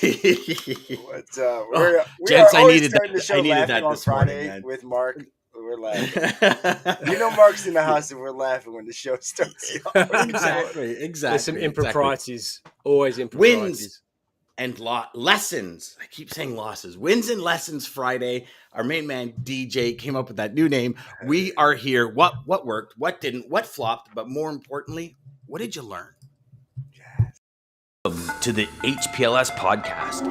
What's Oh, we gents, are I always needed starting the that. I show needed laughing that on this morning, Friday man. with Mark. We're laughing. Mark's in the house and we're laughing when the show starts. What are you doing? Exactly. There's some Exactly. improprieties. Always Wins improprieties. and lessons. I keep saying losses. Wins and lessons Friday. Our main man DJ came up with that new name. We are here. What worked? What didn't? What flopped? But more importantly, what did you learn? Welcome to the HPLS podcast.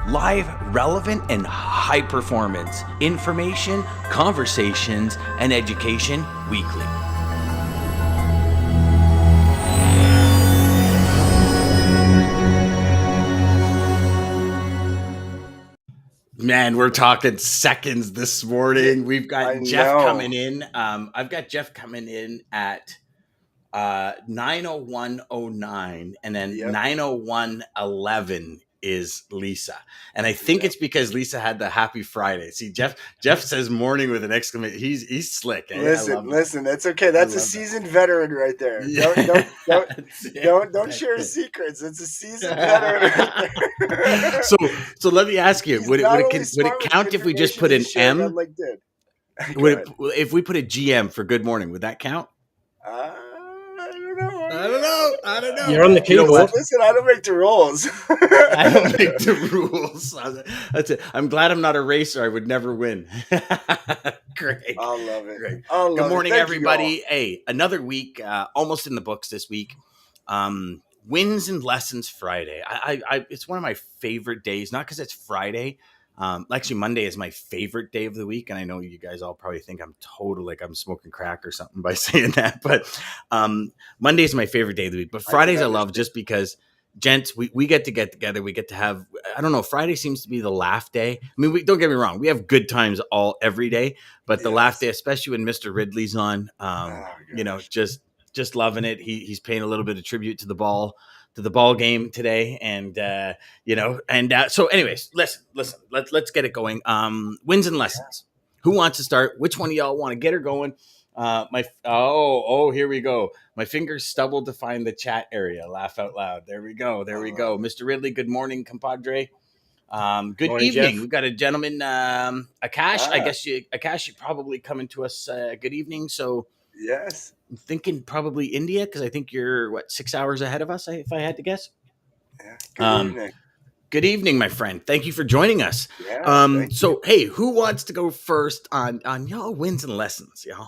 Live, relevant, and high performance information, conversations, and education weekly. Man, we're talking seconds this morning. We've got Jeff coming in. I've got Jeff coming in at 9:01:09, and then 9:01:11 is Lisa. And I think it's because Lisa had the happy Friday. See, Jeff says morning with an exclamation. He's slick. Eh? Listen, that's okay. That's a seasoned veteran right there. Yeah. Don't share secrets. It's a seasoned veteran right there. So let me ask you, would it count if we just put an M? If we put a GM for good morning, would that count? I don't know. You're on the keyboard. Listen, I don't make the rules. I don't make the rules. That's it. I'm glad I'm not a racer. I would never win. Great. I love it. Great. Good morning, everybody. Hey, another week, almost in the books this week. Wins and lessons Friday. I it's one of my favorite days, not because it's Friday. Actually, Monday is my favorite day of the week, and I know you guys all probably think I'm totally like I'm smoking crack or something by saying that, but Monday is my favorite day of the week. But Fridays I love just because, gents, we get together. We get to have, I don't know, Friday seems to be the laugh day. I mean, don't get me wrong, we have good times every day, but the laugh day, especially when Mr. Ridley's on, just loving it. He's paying a little bit of tribute to the ball game today, and so anyways, listen, let's get it going. Wins and lessons. Who wants to start? Which one of y'all want to get her going? Here we go. My fingers stubbled to find the chat area. Laugh out loud. There we go. Mr. Ridley, good morning, compadre. Good morning, evening. Jeff. We've got a gentleman, Akash. I guess Akash, you're probably coming to us. Good evening. So yes, I'm thinking probably India, because I think you're 6 hours ahead of us, if I had to guess. Yeah. Good evening. Good evening, my friend. Thank you for joining us. Yeah, hey, who wants to go first on y'all wins and lessons, y'all?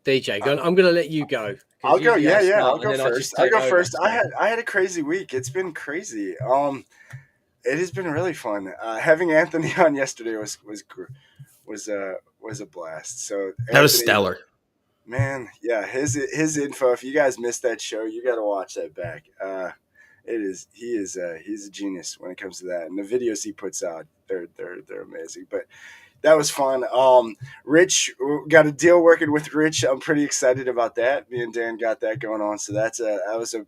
DJ, I'm going to let you go. I'll go. I'll go first. I'll go first. I had a crazy week. It's been crazy. It has been really fun. Having Anthony on yesterday was a blast. So Anthony, that was stellar. Man, yeah, his info. If you guys missed that show, you got to watch that back. He's a genius when it comes to that, and the videos he puts out, they're amazing. But that was fun. Rich, got a deal working with Rich. I'm pretty excited about that. Me and Dan got that going on, so that was a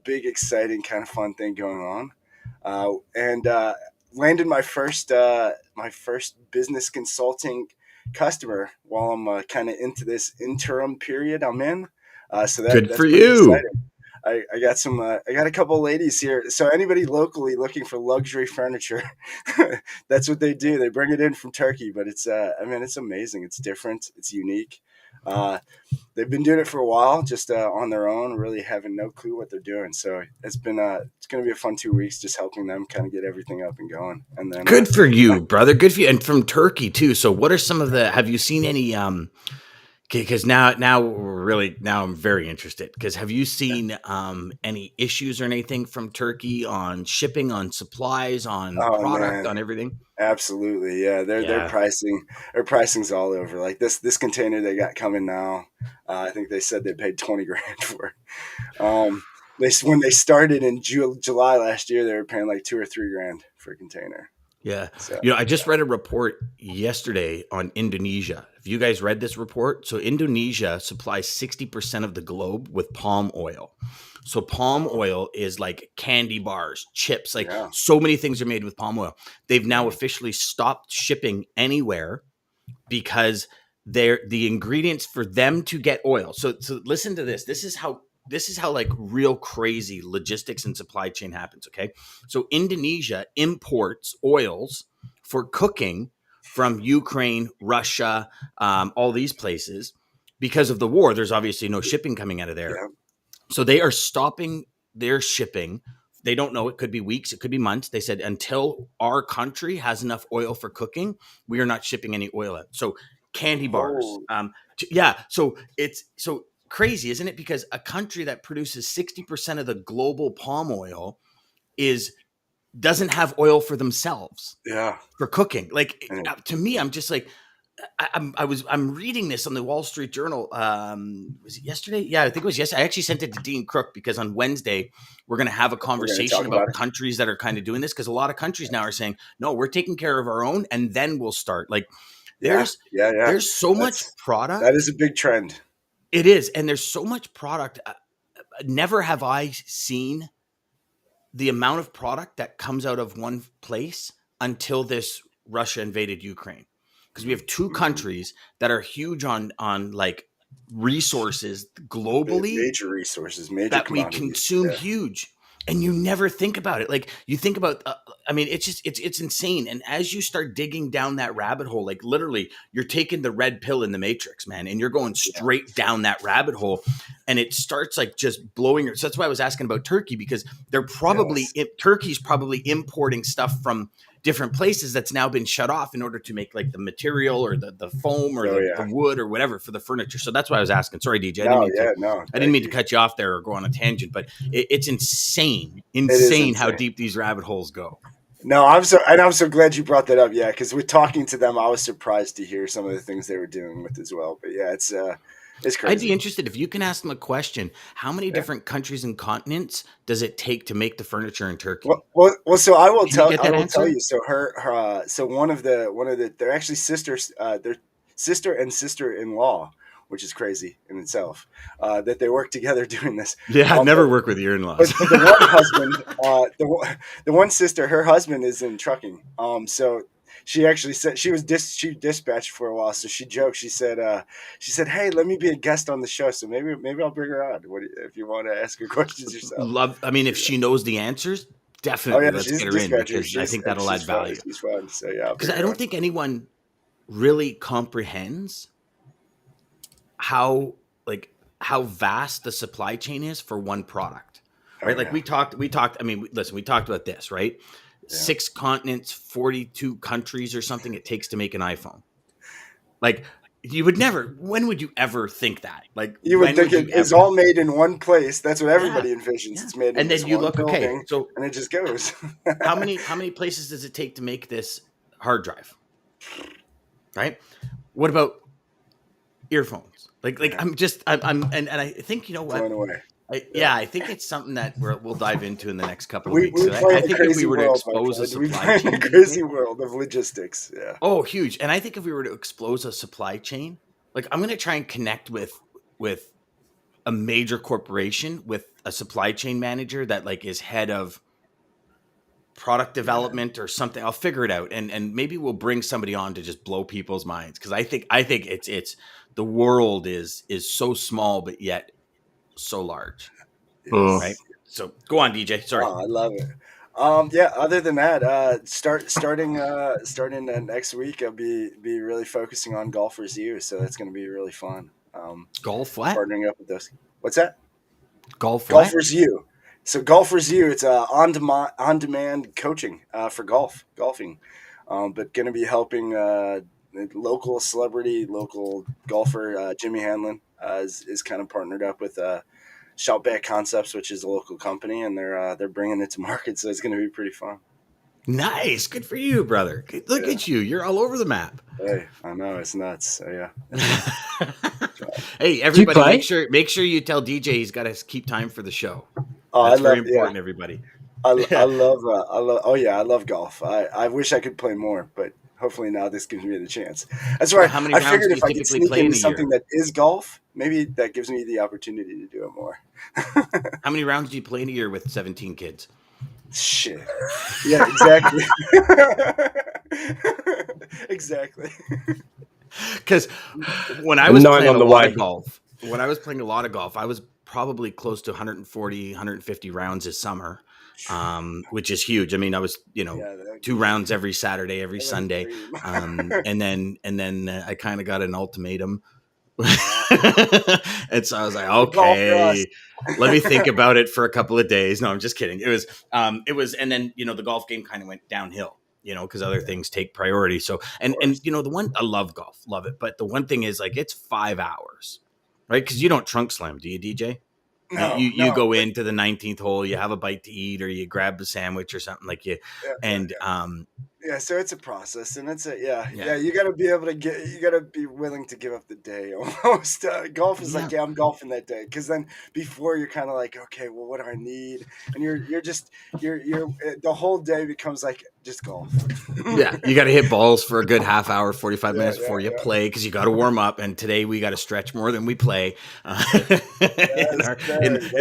big, exciting, kind of fun thing going on. And landed my first business consulting customer while I'm kind of into this interim period I'm in. So that's good for you. Exciting. I got a couple of ladies here. So anybody locally looking for luxury furniture, that's what they do. They bring it in from Turkey, but it's amazing. It's different. It's unique. They've been doing it for a while, just on their own, really having no clue what they're doing. So it's going to be a fun 2 weeks, just helping them kind of get everything up and going. And then good for you, brother. Good for you. And from Turkey too. So what are some of have you seen any, because now I'm very interested, because have you seen any issues or anything from Turkey on shipping, on supplies, on product, on everything? Absolutely. Yeah. Their pricing's all over. Like this container they got coming now. I think they said they paid $20,000 for it. When they started in July last year, they were paying like $2,000 or $3,000 for a container. Yeah. So, I just read a report yesterday on Indonesia. Have you guys read this report? So Indonesia supplies 60% of the globe with palm oil. So palm oil is like candy bars, chips, so many things are made with palm oil. They've now officially stopped shipping anywhere because the ingredients for them to get oil. So listen to this. This is how this is how like real crazy logistics and supply chain happens. Okay. So Indonesia imports oils for cooking from Ukraine, Russia, all these places because of the war. There's obviously no shipping coming out of there. Yeah. So they are stopping their shipping. They don't know. It could be weeks. It could be months. They said until our country has enough oil for cooking, we are not shipping any oil out. So candy bars. Oh, So it's so crazy, isn't it? Because a country that produces 60% of the global palm oil doesn't have oil for themselves yeah. for cooking. Like And to me, I'm just like, I'm reading this on the Wall Street Journal. Was it yesterday? Yeah, I think it was yesterday. I actually sent it to Dean Crook because on Wednesday we're going to have a we're going to conversation talk about about it. countries that are kind of doing this, because a lot of countries now are saying, no, we're taking care of our own and then we'll start. Like there's so much product. That is a big trend. It is, and there's so much product. Never have I seen the amount of product that comes out of one place until this Russia invaded Ukraine. Because we have two countries that are huge on like resources globally, Major resources, major that we commodities. consume huge, and you never think about it. Like you think about, I mean, it's just it's insane. And as you start digging down that rabbit hole, like literally, you're taking the red pill in the Matrix, man, and you're going straight down that rabbit hole, and it starts like just blowing. So that's why I was asking about Turkey, because they're probably Turkey's probably importing stuff from different places that's now been shut off in order to make like the material or the foam or the wood or whatever for the furniture. So that's why I was asking. Sorry, DJ. I didn't mean to cut you off there or go on a tangent, but it's insane how deep these rabbit holes go. No, I'm so glad you brought that up. Yeah, because with talking to them, I was surprised to hear some of the things they were dealing with as well. But yeah, it's crazy. I'd be interested if you can ask them a question. How many different countries and continents does it take to make the furniture in Turkey? Well, so I will tell you. So so one of the they're actually sisters. They're sister and sister-in-law, which is crazy in itself. That they work together doing this. Yeah, I'd never work with your in-laws. But the one husband, the one sister, her husband is in trucking. So she actually said she dispatched for a while. So she joked. She said, "Hey, let me be a guest on the show. So maybe I'll bring her on. If you want to ask her questions yourself." I mean, if she knows the answers, definitely let's get her in, because I think that'll add value. She's fun. So yeah, because I don't think anyone really comprehends how vast the supply chain is for one product, right? Like we talked. I mean, listen, we talked about this, right? Yeah. 6 continents, 42 countries or something it takes to make an iPhone. Like you would never, when would you ever think that? Like you would think it's all made in one place. That's what everybody envisions. Yeah. It's made in and then you look, building, so and it just goes. how many places does it take to make this hard drive? Right? What about earphones? Like I'm I think, you know what? Blown away. I think it's something that we'll dive into in the next couple of weeks. I think if we were to expose a supply chain, crazy world of logistics, Oh, huge! And I think if we were to expose a supply chain, like I'm going to try and connect with a major corporation, with a supply chain manager that like is head of product development or something. I'll figure it out, and maybe we'll bring somebody on to just blow people's minds, because I think it's the world is so small but yet so large. Right? So go on, DJ. Sorry. I love it. Other than that, starting next week, I'll be really focusing on Golfers U, so that's going to be really fun. Golf what? Partnering up with those. What's that? Golfers U. So Golfers U, it's on-demand coaching for golfing, but going to be helping local golfer Jimmy Hanlon is kind of partnered up with Shoutback Concepts, which is a local company, and they're bringing it to market, so it's going to be pretty fun. Nice, good for you, brother. Look at you, you're all over the map. Hey, I know, it's nuts. So yeah. Hey, everybody, make sure you tell DJ he's got to keep time for the show. That's very important, everybody. I love golf. I wish I could play more, but hopefully now this gives me the chance. That's why I figured if I could sneak into something that is golf, maybe that gives me the opportunity to do it more. How many rounds do you play in a year with 17 kids? Shit. Yeah, exactly. Exactly. Because when I was playing a lot of golf, I was probably close to 140, 150 rounds this summer, which is huge. I mean, I was, Yeah, 2 rounds every Saturday, every that was a Sunday. dream. And then I kind of got an ultimatum. And so I was like, It's all for us. okay, let me think about it for a couple of days. No, I'm just kidding. It was, and then, the golf game kind of went downhill, because other things take priority. So, and the one, I love golf, love it. But the one thing is, like, it's 5 hours, right? Because you don't trunk slam, do you, DJ? You go into the 19th hole, you have a bite to eat, or you grab a sandwich or something like you, and yeah, so it's a process, and it's you got to be able to you got to be willing to give up the day almost. Golf is like, I'm golfing that day, because then before you're kind of like, okay, well, what do I need? And you're the whole day becomes like just golf. Yeah, you got to hit balls for a good half hour, 45 minutes before you play, because you got to warm up. And today we got to stretch more than we play in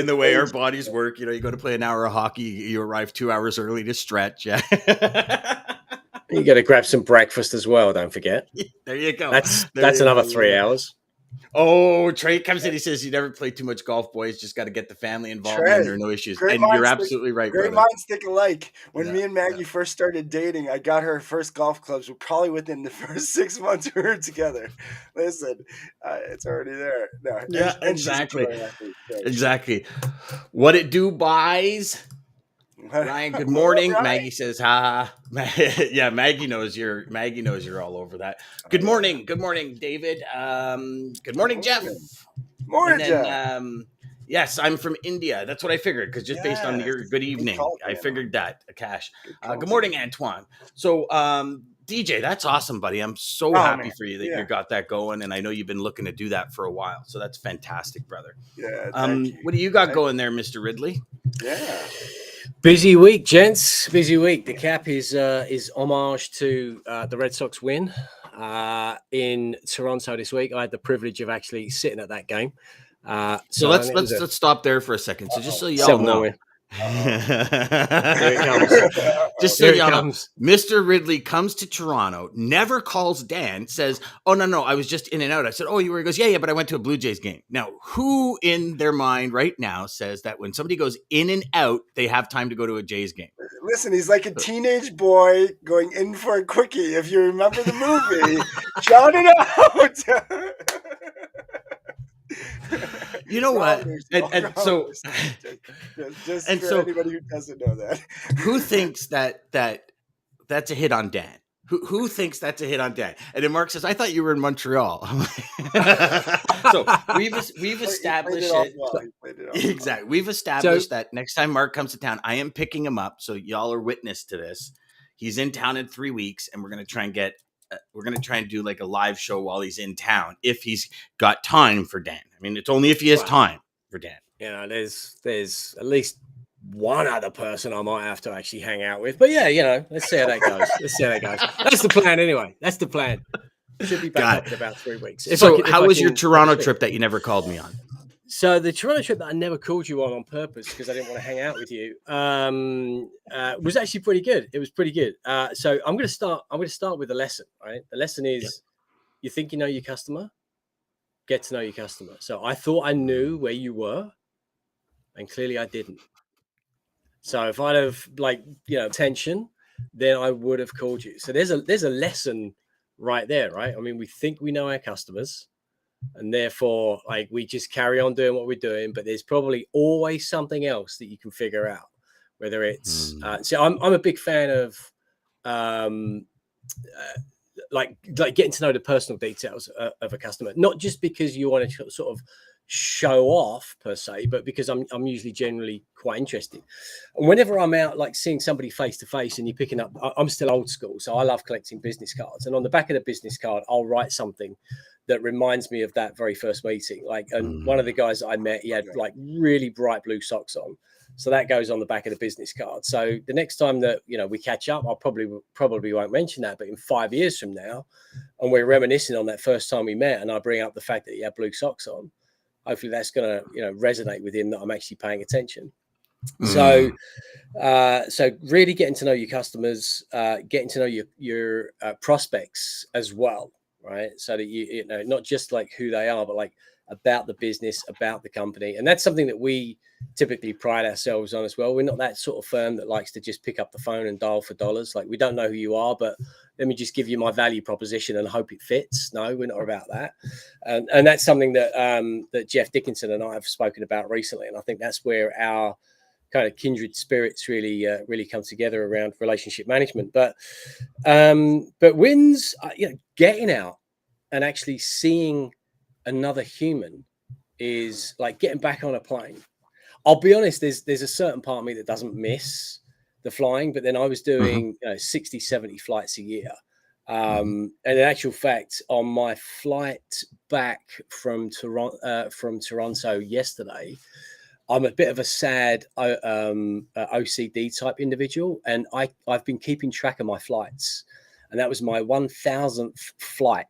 the way our bodies work. You go to play an hour of hockey, you arrive 2 hours early to stretch. Yeah. You got to grab some breakfast as well. Don't forget. There you go. That's another 3 hours. Oh, Trey comes in. He says, "You never play too much golf, boys. Just got to get the family involved, and there are no issues." And you're absolutely right, great brother. minds think alike. When me and Maggie first started dating, I got her first golf clubs. We're probably within the first 6 months we were together. Listen, it's already there. No, yeah, exactly. Exactly. What it do, buys? Ryan, good morning. Maggie says, "Ha." Yeah, Maggie knows you're all over that. Good morning, David. Good morning, Jeff. Morning, Jeff. Yes, I'm from India. That's what I figured, because just based on your good evening, I figured that. Cash. Good morning, Antoine. So, DJ, that's awesome, buddy. I'm so happy for you that you got that going, and I know you've been looking to do that for a while. So that's fantastic, brother. Yeah. Thank you. What do you got going there, Mr. Ridley? Yeah. Busy week, gents. Busy week. The cap is homage to the Red Sox win in Toronto this week. I had the privilege of actually sitting at that game. So let's stop there for a second. So just so y'all know, here it comes. Just so y'all know, Mr. Ridley comes to Toronto, never calls Dan, says, "Oh no, I was just in and out." I said, "Oh, you were?" He goes, "Yeah, but I went to a Blue Jays game." Now, who in their mind right now says that when somebody goes in and out, they have time to go to a Jays game? Listen, he's like a teenage boy going in for a quickie. If you remember the movie, shout it out. You know what? And so anybody who doesn't know that, who thinks that's a hit on Dan? Who thinks that's a hit on Dan? And then Mark says, "I thought you were in Montreal." So we've established it. Exactly. We've established that next time Mark comes to town, I am picking him up. So y'all are witness to this. He's in town in 3 weeks, and we're gonna try and do like a live show while he's in town, if he's got time for Dan. I mean, it's only if he has time for Dan. There's at least one other person I might have to actually hang out with. But yeah, let's see how that goes. That's the plan anyway. That's the plan. Should be back up in about 3 weeks. How was your Toronto trip that you never called me on? So the Toronto trip that I never called you on purpose because I didn't want to hang out with you was actually pretty good. It was pretty good. So I'm going to start with the lesson. Right, the lesson is you think you know your customer, get to know your customer. So I thought I knew where you were, and clearly I didn't. So if I'd have attention, then I would have called you. So there's a lesson right there, right? I mean, we think we know our customers. And therefore, we just carry on doing what we're doing, but there's probably always something else that you can figure out. Whether it's so, I'm a big fan of getting to know the personal details of a customer, not just because you want to sort of show off per se, but because I'm usually generally quite interested. And whenever I'm out seeing somebody face to face and you're picking up, I'm still old school, so I love collecting business cards. And on the back of the business card, I'll write something that reminds me of that very first meeting. And one of the guys that I met, he had really bright blue socks on. So that goes on the back of the business card. So the next time that, we catch up, I'll probably won't mention that, but in 5 years from now, and we're reminiscing on that first time we met, and I bring up the fact that he had blue socks on, hopefully that's going to, resonate with him that I'm actually paying attention. So really getting to know your customers, getting to know your prospects as well. Right. So that you know, not just who they are, but about the business, about the company. And that's something that we typically pride ourselves on as well. We're not that sort of firm that likes to just pick up the phone and dial for dollars. Like, we don't know who you are, but let me just give you my value proposition and hope it fits. No, we're not about that. And that's something that that Jeff Dickinson and I have spoken about recently. And I think that's where our kind of kindred spirits really come together around relationship management. But wins, getting out and actually seeing another human is like getting back on a plane. I'll be honest, there's a certain part of me that doesn't miss the flying, but then I was doing 60, 70 flights a year. And in actual fact, on my flight back from Toronto yesterday, I'm a bit of a sad OCD type individual, and I've been keeping track of my flights, and that was my 1000th flight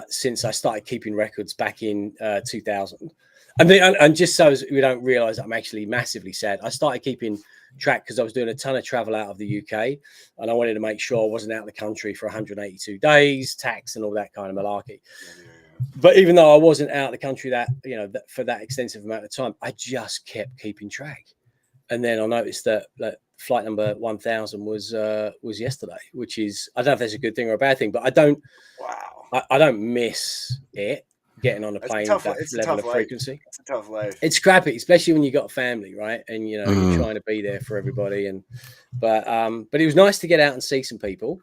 since I started keeping records back in 2000. And just so we don't realize I'm actually massively sad, I started keeping track because I was doing a ton of travel out of the UK, and I wanted to make sure I wasn't out of the country for 182 days, tax and all that kind of malarkey. But even though I wasn't out of the country for that extensive amount of time, I just kept keeping track. And then I noticed that flight number 1000 was yesterday, which is, I don't know if that's a good thing or a bad thing, but I don't miss it, getting on a plane with that level of frequency. It's a tough life. It's crappy, especially when you got a family, right? And you're trying to be there for everybody. But it was nice to get out and see some people,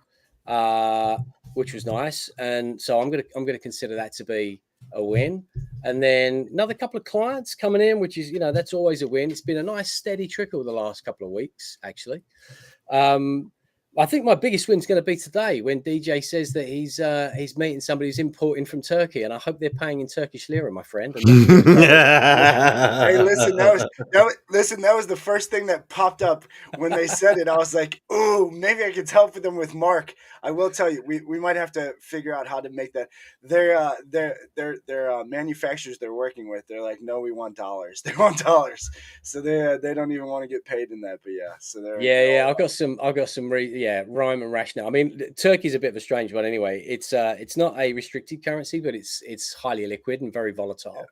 which was nice. And so I'm gonna consider that to be a win. And then another couple of clients coming in, which is, that's always a win. It's been a nice steady trickle the last couple of weeks, actually. I think my biggest win is going to be today when DJ says that he's meeting somebody who's importing from Turkey, and I hope they're paying in Turkish lira, my friend. Hey, listen, that was the first thing that popped up when they said it. I was like, "Ooh, maybe I could help them with Mark." I will tell you, we might have to figure out how to make that. Their manufacturers they're working with, they're like, "No, we want dollars. They want dollars." So they don't even want to get paid in that. But yeah, so they're I've got some rhyme and rationale. I mean, Turkey's a bit of a strange one anyway. It's not a restricted currency, but it's highly liquid and very volatile.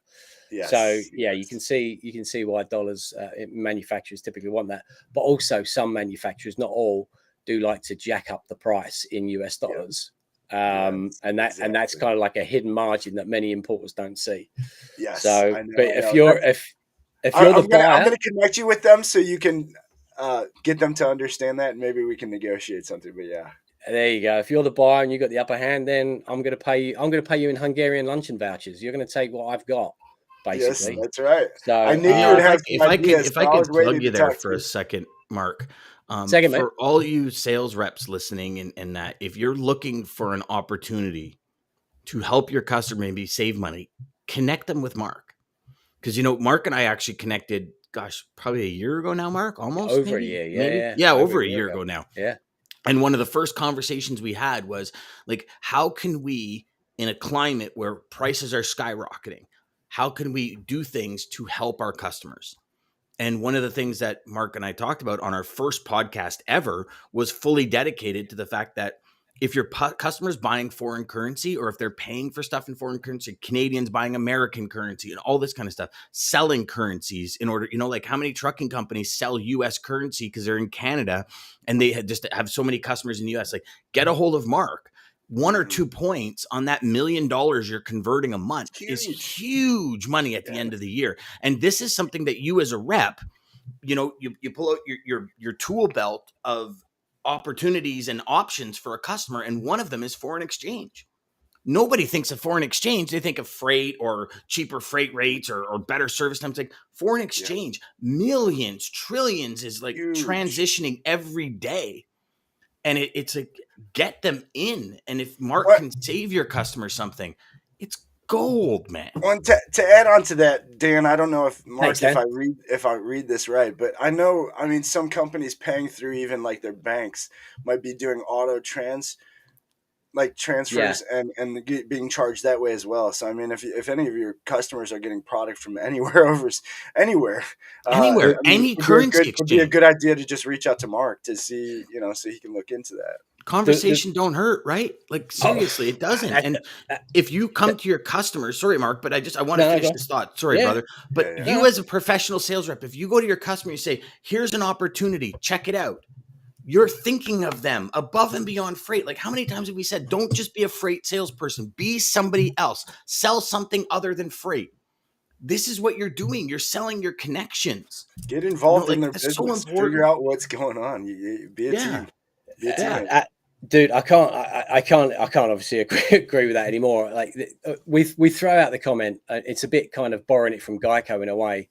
Yes, so you can see why dollars manufacturers typically want that, but also some manufacturers, not all, do like to jack up the price in US dollars. And that's kind of like a hidden margin that many importers don't see. Yes. So, I know, but if you're the buyer, I'm going to connect you with them so you can get them to understand that, and maybe we can negotiate something. But yeah, there you go. If you're the buyer and you got the upper hand, then I'm going to pay you. I'm going to pay you in Hungarian luncheon vouchers. You're going to take what I've got, basically. Yes, that's right. So I knew you would have some ideas. If I could plug you there for a second, Mark. For all you sales reps listening, and that if you're looking for an opportunity to help your customer maybe save money, connect them with Mark. Because Mark and I actually connected, probably a year ago now, Mark, almost over a year. Over a year ago now. Yeah. And one of the first conversations we had was like, how can we, in a climate where prices are skyrocketing, how can we do things to help our customers? And one of the things that Mark and I talked about on our first podcast ever was fully dedicated to the fact that if your customers buying foreign currency, or if they're paying for stuff in foreign currency, Canadians buying American currency and all this kind of stuff, selling currencies in order, like how many trucking companies sell US currency because they're in Canada and they just have so many customers in the US, like get a hold of Mark. 1 or 2 points on that $1 million you're converting a month is huge money at the end of the year. And this is something that you as a rep, you pull out your tool belt of opportunities and options for a customer. And one of them is foreign exchange. Nobody thinks of foreign exchange. They think of freight or cheaper freight rates or better service times. Like foreign exchange, millions, trillions is like huge. Transitioning every day. And it's like, get them in. And if Mark can save your customer something, it's gold, man. Well, to add on to that, Dan, I don't know if Mark, if I read this right, but I know, some companies paying through even like their banks might be doing auto transfers and being charged that way as well. So if any of your customers are getting product from anywhere, any currency exchange, would be a good idea to just reach out to Mark to see, so he can look into that. conversation don't hurt, right? Like seriously, it doesn't. And if you come to your customers, sorry, Mark, but I want to finish this thought. Sorry, brother. But you as a professional sales rep, if you go to your customer, you say, here's an opportunity, check it out. You're thinking of them above and beyond freight. Like how many times have we said, don't just be a freight salesperson, be somebody else, sell something other than freight. This is what you're doing. You're selling your connections. Get involved in their business. So figure out what's going on. Be a team. Be a teammate. Dude, I can't obviously agree with that anymore. Like we throw out the comment. It's a bit kind of borrowing it from Geico in a way.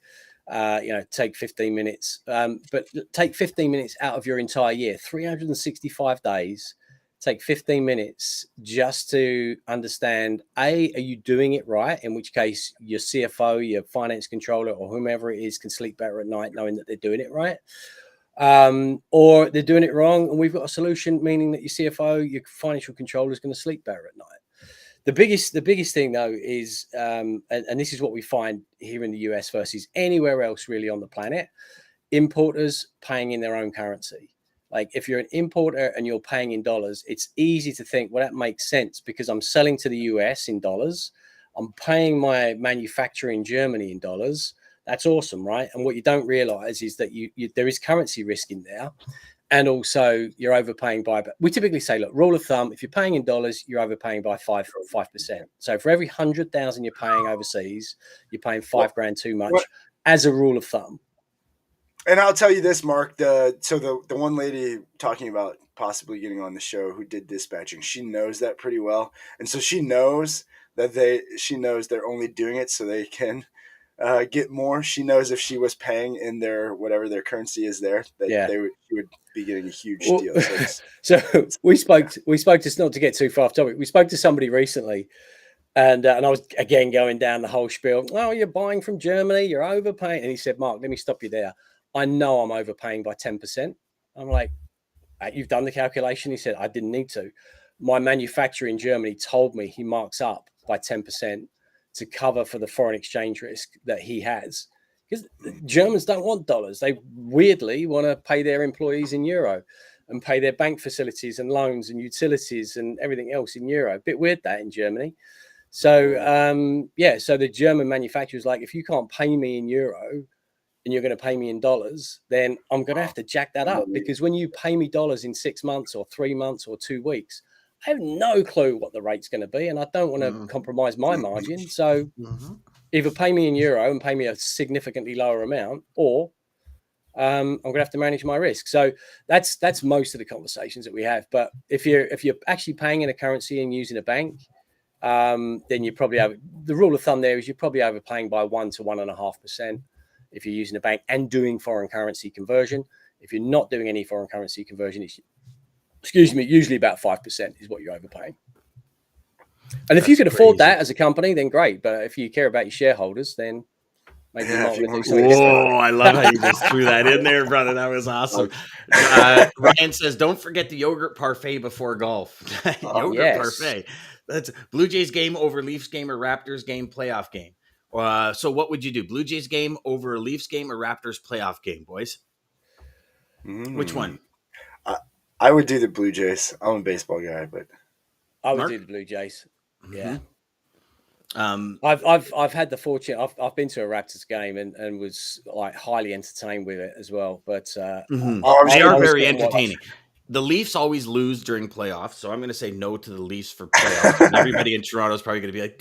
Take 15 minutes, but take 15 minutes out of your entire year, 365 days. Take 15 minutes just to understand, are you doing it right? In which case your CFO, your finance controller, or whomever it is can sleep better at night knowing that they're doing it right. Or they're doing it wrong and we've got a solution, meaning that your CFO, your financial controller is going to sleep better at night. The biggest thing though is, and this is what we find here in the US versus anywhere else really on the planet, importers paying in their own currency. Like if you're an importer and you're paying in dollars, it's easy to think, well, that makes sense because I'm selling to the US in dollars. I'm paying my manufacturer in Germany in dollars. That's awesome, right? And what you don't realize is that there is currency risk in there. And also you're overpaying by, we typically say, look, rule of thumb, if you're paying in dollars, you're overpaying by 5%. So for every 100,000 you're paying overseas, you're paying $5,000 too much as a rule of thumb. And I'll tell you this, Mark, the one lady talking about possibly getting on the show who did dispatching, she knows that pretty well. And so she knows that they're only doing it so they can get more. She knows if she was paying in their whatever their currency is there, that she would be getting a huge deal. So we spoke to, not to get too far off topic, we spoke to somebody recently, and I was again going down the whole spiel. Oh, you're buying from Germany, you're overpaying. And he said, Mark, let me stop you there. I know I'm overpaying by 10%. I'm like, you've done the calculation? He said, I didn't need to. My manufacturer in Germany told me he marks up by 10% to cover for the foreign exchange risk that he has. Because Germans don't want dollars. They weirdly want to pay their employees in euro and pay their bank facilities and loans and utilities and everything else in euro. A bit weird that in Germany. So, so the German manufacturer is like, if you can't pay me in euro, and you're going to pay me in dollars, then I'm going to have to jack that up, because when you pay me dollars in 6 months or 3 months or 2 weeks, I have no clue what the rate's going to be. And I don't want to compromise my margin. So either pay me in euro and pay me a significantly lower amount, or I'm going to have to manage my risk. So that's most of the conversations that we have. But if you're actually paying in a currency and using a bank, then you probably have, the rule of thumb there is you're probably overpaying by 1 to 1.5%. If you're using a bank and doing foreign currency conversion. If you're not doing any foreign currency conversion, it's, usually about 5% is what you're overpaying. And if you can afford that as a company, then great. But if you care about your shareholders, then maybe you might want to do something different. Oh, I love how you just threw that in there, brother. That was awesome. Ryan says, don't forget the yogurt parfait before golf. Yogurt parfait. That's Blue Jays game over Leafs game or Raptors game, playoff game. So what would you do? Blue Jays game over a Leafs game or Raptors playoff game, boys? Which one? I would do the Blue Jays. I'm a baseball guy, but I would do the Blue Jays. Yeah. I've had the fortune. I've been to a Raptors game and was like highly entertained with it as well. But they are very entertaining. The Leafs always lose during playoffs, so I'm going to say no to the Leafs for playoffs. And everybody in Toronto is probably going to be like,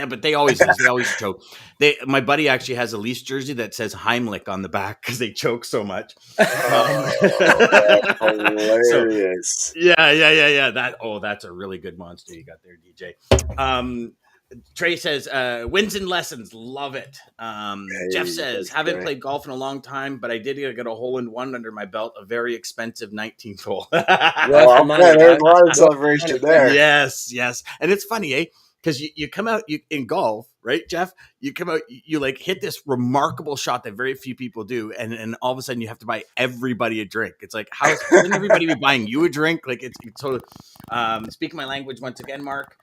but they always lose. They always choke. My buddy actually has a Leafs jersey that says Heimlich on the back because they choke so much. Hilarious. So, yeah. That's a really good monster you got there, DJ. Trey says, wins and lessons. Love it. Jeff says, haven't played golf in a long time, but I did get a hole-in-one under my belt, a very expensive 19th hole. There's a lot of celebration there. Yes. And it's funny, because you come out in golf, right, Jeff? You come out, you like hit this remarkable shot that very few people do, and all of a sudden you have to buy everybody a drink. It's like, shouldn't everybody be buying you a drink? Like it's totally. Speaking my language once again, Mark.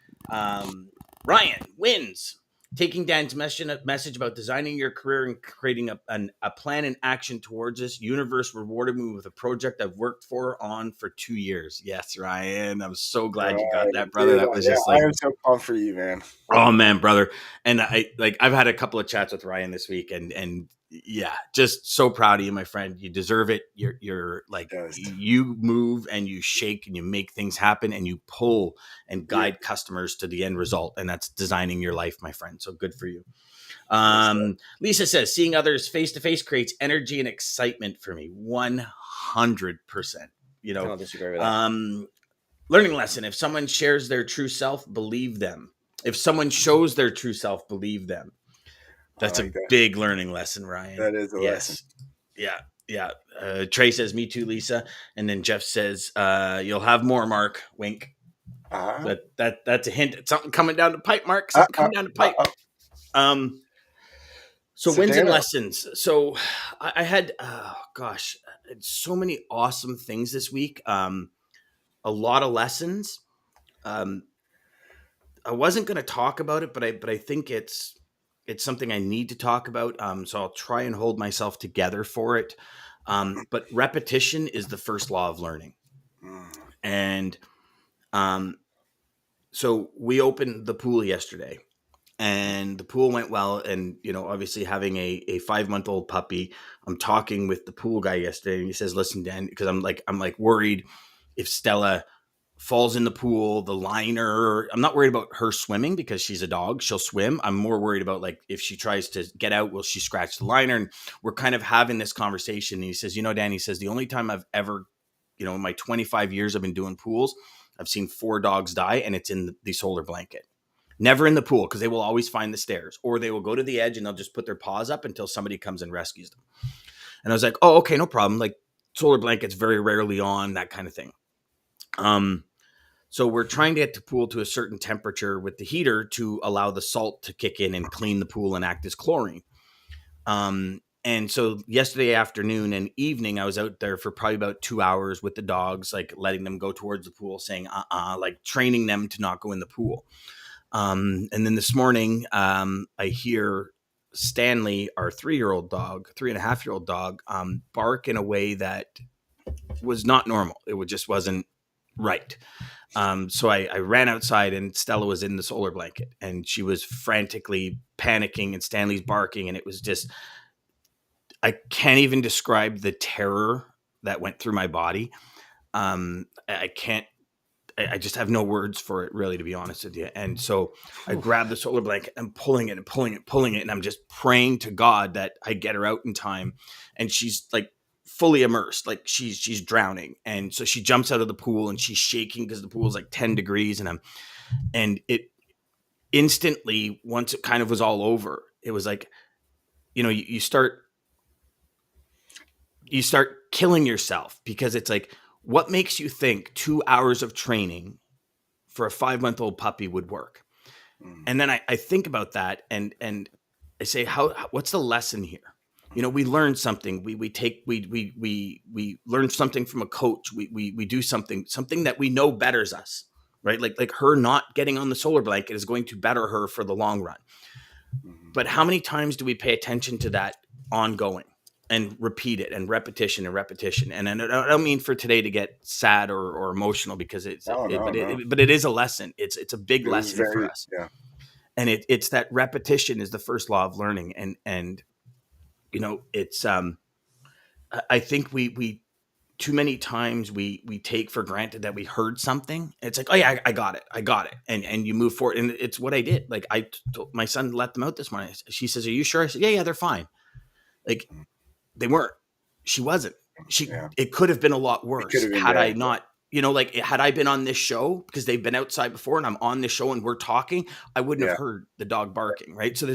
Ryan wins. taking Dan's message about designing your career and creating a plan and action towards this. Universe rewarded me with a project I've worked on for 2 years. Yes, Ryan. I'm so glad you got that, brother. Dude, That was yeah, just I like, am so pumped for you, man. oh man, brother. And I've had a couple of chats with Ryan this week, and yeah, just so proud of you, my friend. You deserve it. You're like, Yes. you move and you shake and you make things happen and you pull and Yeah. guide customers to the end result, and that's designing your life, my friend. So good for you. Lisa says, seeing others face to face creates energy and excitement for me. 100%. You know, Can't disagree with that. Learning lesson: if someone shares their true self, believe them. If someone shows their true self, believe them. That's I a like that. big learning lesson, Ryan. That is a lesson. Yes. Yeah. Yeah. Trey says, me too, Lisa. And then Jeff says, you'll have more, Mark. Wink. That's a hint at something coming down the pipe, Mark. Something coming down the pipe. So wins and lessons. So I had, so many awesome things this week. A lot of lessons. I wasn't going to talk about it, but I think it's something I need to talk about. So I'll try and hold myself together for it. But repetition is the first law of learning. And so we opened the pool yesterday, and the pool went well. And, obviously having a 5-month-old puppy, I'm talking with the pool guy yesterday, and he says, listen, Dan, because I'm worried if Stella falls in the pool, the liner. I'm not worried about her swimming because she's a dog. She'll swim. I'm more worried about, like, if she tries to get out, will she scratch the liner? And we're kind of having this conversation. And he says, Dan, he says, the only time I've ever, in my 25 years I've been doing pools, I've seen 4 dogs die, and it's in the solar blanket. Never in the pool, because they will always find the stairs, or they will go to the edge and they'll just put their paws up until somebody comes and rescues them. And I was like, oh, okay, no problem. Like, solar blankets very rarely on, that kind of thing. So we're trying to get the pool to a certain temperature with the heater to allow the salt to kick in and clean the pool and act as chlorine. And so yesterday afternoon and evening, I was out there for probably about 2 hours with the dogs, like letting them go towards the pool, saying, like training them to not go in the pool. And then this morning, I hear Stanley, our 3-year-old dog, 3.5-year-old dog, bark in a way that was not normal. It just wasn't right. So I ran outside, and Stella was in the solar blanket, and she was frantically panicking, and Stanley's barking. And it was just, I can't even describe the terror that went through my body. I just have no words for it, really, to be honest with you. And so I grabbed the solar blanket and pulling it and pulling it. And I'm just praying to God that I get her out in time. And she's like fully immersed, like she's drowning. And so she jumps out of the pool, and she's shaking because the pool is like 10 degrees. And it instantly, once it kind of was all over, it was like, you start killing yourself, because it's like, what makes you think 2 hours of training for a 5-month-old puppy would work? And then I think about that, and I say, what's the lesson here? We learn something. We learn something from a coach. We do something that we know betters us, right? Like her not getting on the solar blanket is going to better her for the long run. But how many times do we pay attention to that ongoing? And repeat it, and repetition and repetition. And I don't mean for today to get sad or emotional, because but it is a lesson. It's a big lesson for us. Yeah. And it's that repetition is the first law of learning. And it's I think we too many times we take for granted that we heard something. It's like, oh yeah, I got it. And you move forward. And it's what I did. Like, I told my son, let them out this morning. She says, are you sure? I said, yeah, they're fine. Like, they weren't. She wasn't. It could have been a lot worse had I not, had I been on this show, because they've been outside before, and I'm on this show and we're talking, I wouldn't have heard the dog barking, right? So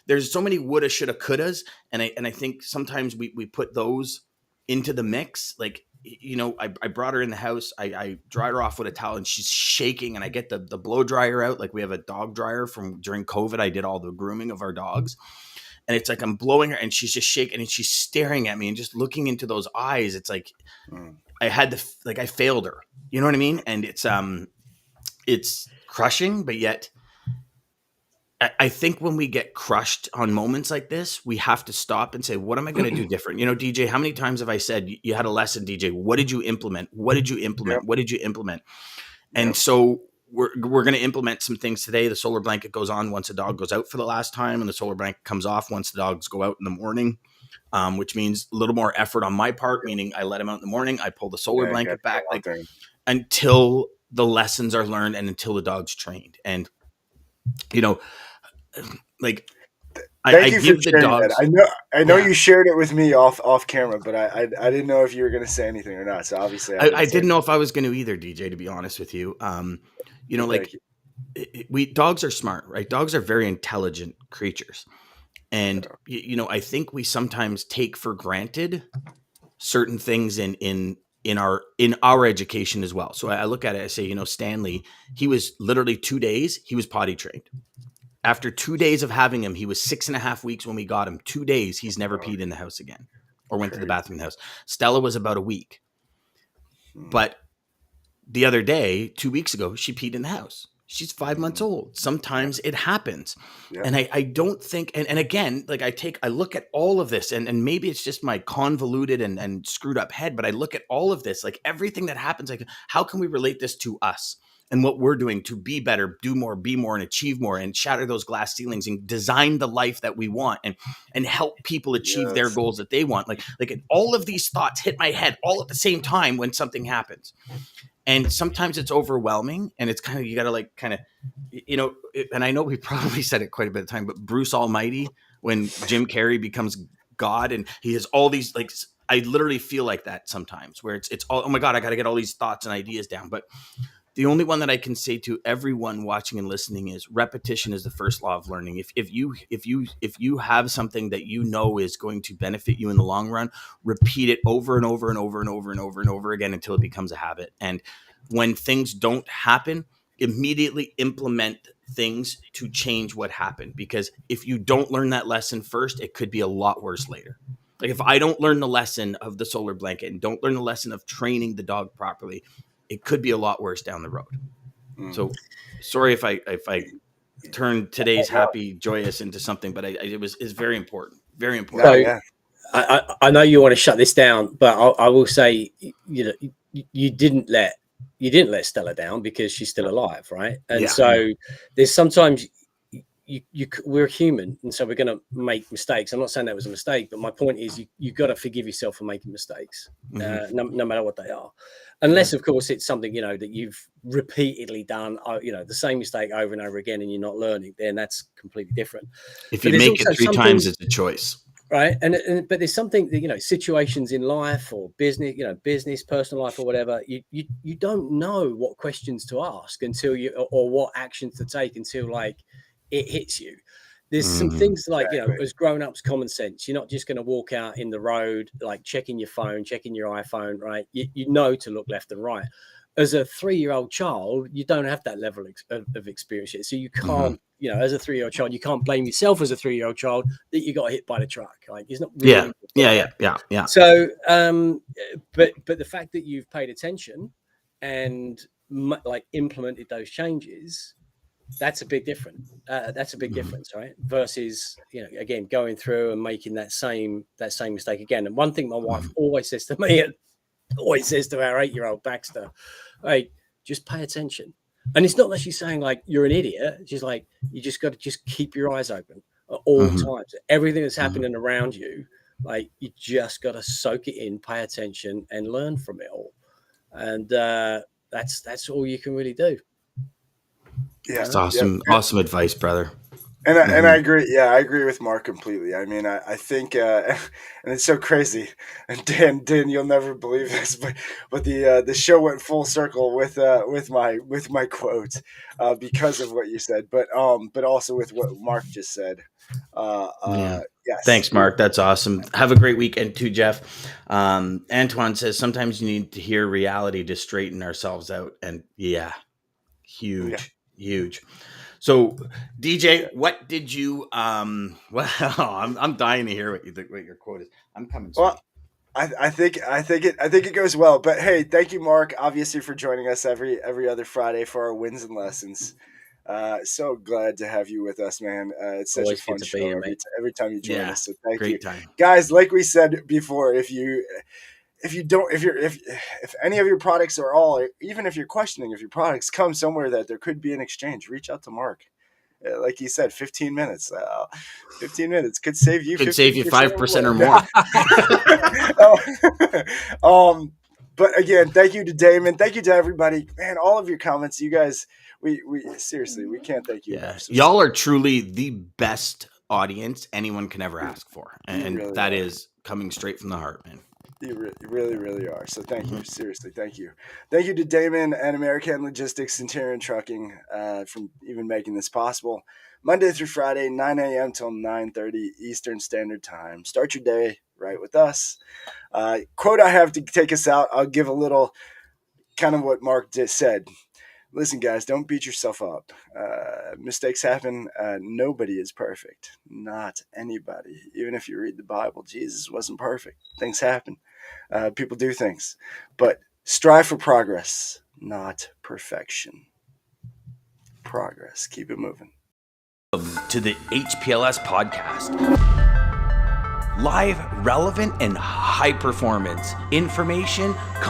there's so many woulda, shoulda, couldas, and I think sometimes we put those into the mix. Like, I brought her in the house, I dried her off with a towel, and she's shaking, and I get the blow dryer out. Like, we have a dog dryer from during COVID. I did all the grooming of our dogs. And it's like, I'm blowing her, and she's just shaking, and she's staring at me and just looking into those eyes. It's like, I failed her. You know what I mean? And it's crushing, but yet I think when we get crushed on moments like this, we have to stop and say, what am I going to do different? DJ, how many times have I said, you had a lesson, DJ, what did you implement? What did you implement? Yep. What did you implement? Yep. And so we're going to implement some things today. The solar blanket goes on once a dog goes out for the last time, and the solar blanket comes off once the dogs go out in the morning, which means a little more effort on my part, meaning I let them out in the morning. I pull the solar blanket back until the lessons are learned and until the dog's trained. And, like, Thank you give for the sharing dogs. that. I know you shared it with me off camera, but I didn't know if you were going to say anything or not. So obviously, I didn't know if I was going to either, DJ. To be honest with you, dogs are smart, right? Dogs are very intelligent creatures, and I think we sometimes take for granted certain things in our education as well. So I look at it, I say, Stanley, he was literally 2 days, he was potty trained. After 2 days of having him, he was 6.5 weeks when we got him. 2 days, he's never peed in the house again or went to the bathroom in the house. Stella was about a week. But the other day, 2 weeks ago, she peed in the house. She's 5 months old. Sometimes it happens. Yeah. And I don't think, and again, like I look at all of this and maybe it's just my convoluted and screwed up head, but I look at all of this, like everything that happens, like how can we relate this to us and what we're doing to be better, do more, be more, and achieve more, and shatter those glass ceilings and design the life that we want and help people achieve their goals that they want. Like all of these thoughts hit my head all at the same time when something happens. And sometimes it's overwhelming, and it's kind of, you got to and I know we probably said it quite a bit of time, but Bruce Almighty, when Jim Carrey becomes God and he has all these, like, I literally feel like that sometimes where it's all, oh my God, I got to get all these thoughts and ideas down. But the only one that I can say to everyone watching and listening is repetition is the first law of learning. If you have something that is going to benefit you in the long run, repeat it over and over and over and over and over and over again until it becomes a habit. And when things don't happen, immediately implement things to change what happened. Because if you don't learn that lesson first, it could be a lot worse later. Like if I don't learn the lesson of the solar blanket and don't learn the lesson of training the dog properly, it could be a lot worse down the road. So sorry if I turned today's happy, joyous into something, but it's very important. Very important. So, yeah. I know you want to shut this down, but I will say, you didn't let Stella down because she's still alive, right? And so there's sometimes we're human, and so we're going to make mistakes. I'm not saying that was a mistake, but my point is you got to forgive yourself for making mistakes, no matter what they are, unless of course it's something that you've repeatedly done, the same mistake over and over again, and you're not learning. Then that's completely different. If you make it 3 times, it's a choice. Right. But there's something that, situations in life or business, personal life or whatever, you don't know what questions to ask until or what actions to take until like it hits you. There's some things like, as grown-ups, common sense. You're not just going to walk out in the road, like checking your phone, checking your iPhone, right? You know to look left and right. As a 3-year-old child, you don't have that level of experience yet. So you can't, as a 3-year-old child, you can't blame yourself as a 3-year-old child that you got hit by the truck. Like it's not really. Yeah. So, but the fact that you've paid attention and like implemented those changes, that's a big difference. That's a big difference, right? Versus, again, going through and making that same mistake again. And one thing my wife always says to me, always says to our 8-year-old Baxter, hey, just pay attention. And it's not that she's saying like you're an idiot. She's like, you just got to just keep your eyes open at all times. Everything that's happening around you, like you just got to soak it in, pay attention, and learn from it all. And that's all you can really do. Yeah, that's awesome. Yeah. Awesome advice, brother. And I agree. Yeah, I agree with Mark completely. I mean, I think, and it's so crazy. And Dan, you'll never believe this, but the show went full circle with my quote because of what you said, but also with what Mark just said. Yes. Thanks, Mark. That's awesome. Have a great weekend too, Jeff. Antoine says sometimes you need to hear reality to straighten ourselves out, and huge. So, DJ, what did you? Well, I'm dying to hear what your quote is. I'm coming. Well, I think it goes well. But hey, thank you, Mark, obviously for joining us every other Friday for our wins and lessons. So glad to have you with us, man. It's such Always a good fun to be show here, mate. every time you join Yeah, us. So thank you, great time. guys. Like we said before, if any of your products are all, even if you're questioning if your products come somewhere that there could be an exchange, reach out to Mark. Like he said, 15 minutes. 15 minutes could save you Could save you 15% 5% or more. more. But again, thank you to Damon. Thank you to everybody. Man, all of your comments, you guys, we seriously, we can't thank you Yeah, enough. So y'all are truly the best audience anyone can ever ask for, you and really that are. is coming straight from the heart, man. You really, really are. So thank you. Mhm. Seriously, thank you. Thank you to Damon and American Logistics Centurion Trucking from even making this possible. Monday through Friday, 9 a.m. till 9:30 Eastern Standard Time. Start your day right with us. Quote I have to take us out. I'll give a little kind of what Mark just said. Listen, guys, don't beat yourself up. Mistakes happen. Nobody is perfect. Not anybody. Even if you read the Bible, Jesus wasn't perfect. Things happen. People do things. But strive for progress, not perfection. Progress. Keep it moving. To the HPLS podcast. Live, relevant, and high performance information